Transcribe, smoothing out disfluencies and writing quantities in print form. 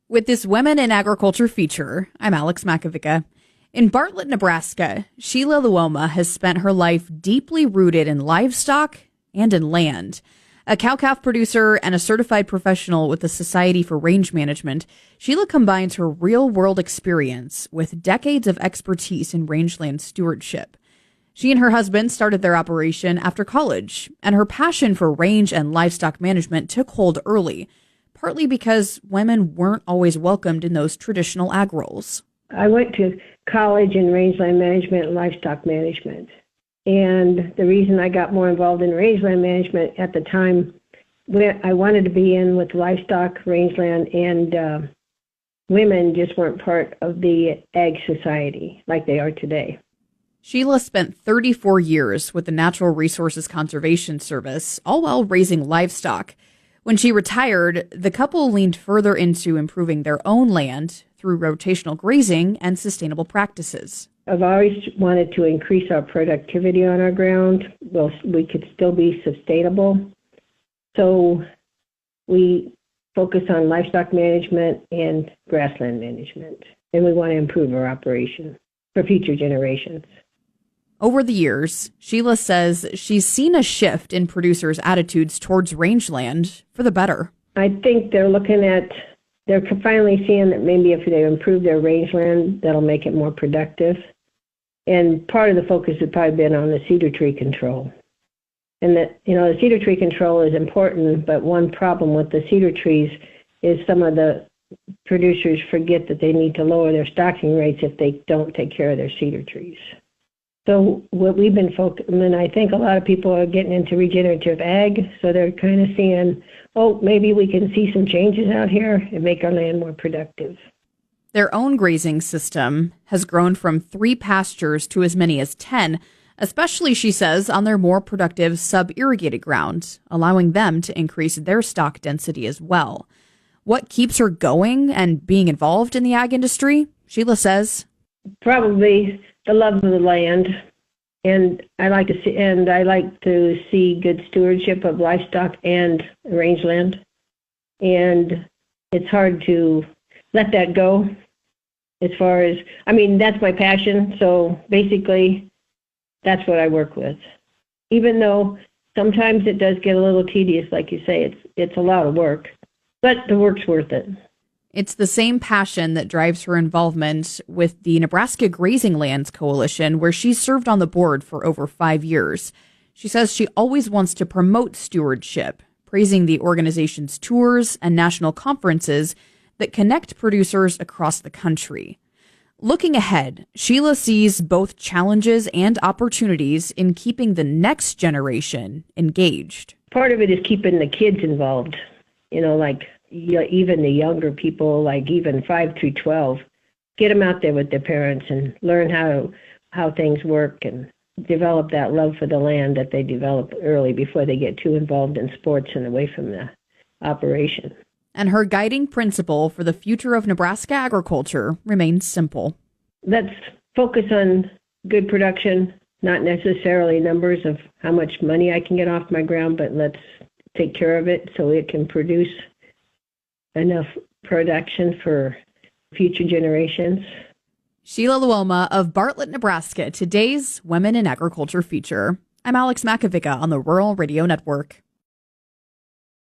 With this Women in Agriculture feature, I'm Alex Makovica. In Bartlett, Nebraska, Sheila Luoma has spent her life deeply rooted in livestock and in land. A cow-calf producer and a certified professional with the Society for Range Management, Sheila combines her real-world experience with decades of expertise in rangeland stewardship. She and her husband started their operation after college, and her passion for range and livestock management took hold early, partly because women weren't always welcomed in those traditional ag roles. I went to college in rangeland management and livestock management. And the reason I got more involved in rangeland management at the time, I wanted to be in with livestock, rangeland, and women just weren't part of the ag society like they are today. Sheila spent 34 years with the Natural Resources Conservation Service, all while raising livestock. When she retired, the couple leaned further into improving their own land through rotational grazing and sustainable practices. I've always wanted to increase our productivity on our ground. Well, we could still be sustainable. So we focus on livestock management and grassland management. And we want to improve our operation for future generations. Over the years, Sheila says she's seen a shift in producers' attitudes towards rangeland for the better. I think they're finally seeing that maybe if they improve their rangeland, that'll make it more productive. And part of the focus has probably been on the cedar tree control. And that, the cedar tree control is important, but one problem with the cedar trees is some of the producers forget that they need to lower their stocking rates if they don't take care of their cedar trees. So what we've been focusing, and I think a lot of people are getting into regenerative ag, so they're kind of seeing, maybe we can see some changes out here and make our land more productive. Their own grazing system has grown from 3 pastures to as many as 10, especially, she says, on their more productive sub-irrigated ground, allowing them to increase their stock density as well. What keeps her going and being involved in the ag industry? Sheila says, probably the love of the land, and I like to see good stewardship of livestock and rangeland, and it's hard to let that go. As far as, that's my passion, so basically that's what I work with. Even though sometimes it does get a little tedious, like you say, it's a lot of work, but the work's worth it. It's the same passion that drives her involvement with the Nebraska Grazing Lands Coalition, where she's served on the board for over 5 years. She says she always wants to promote stewardship, praising the organization's tours and national conferences that connect producers across the country. Looking ahead, Sheila sees both challenges and opportunities in keeping the next generation engaged. Part of it is keeping the kids involved, even the younger people, like even 5 through 12, get them out there with their parents and learn how things work and develop that love for the land that they develop early before they get too involved in sports and away from the operation. And her guiding principle for the future of Nebraska agriculture remains simple. Let's focus on good production, not necessarily numbers of how much money I can get off my ground, but let's take care of it so it can produce enough production for future generations. Sheila Luoma of Bartlett, Nebraska, today's Women in Agriculture feature. I'm Alex Makovica on the Rural Radio Network.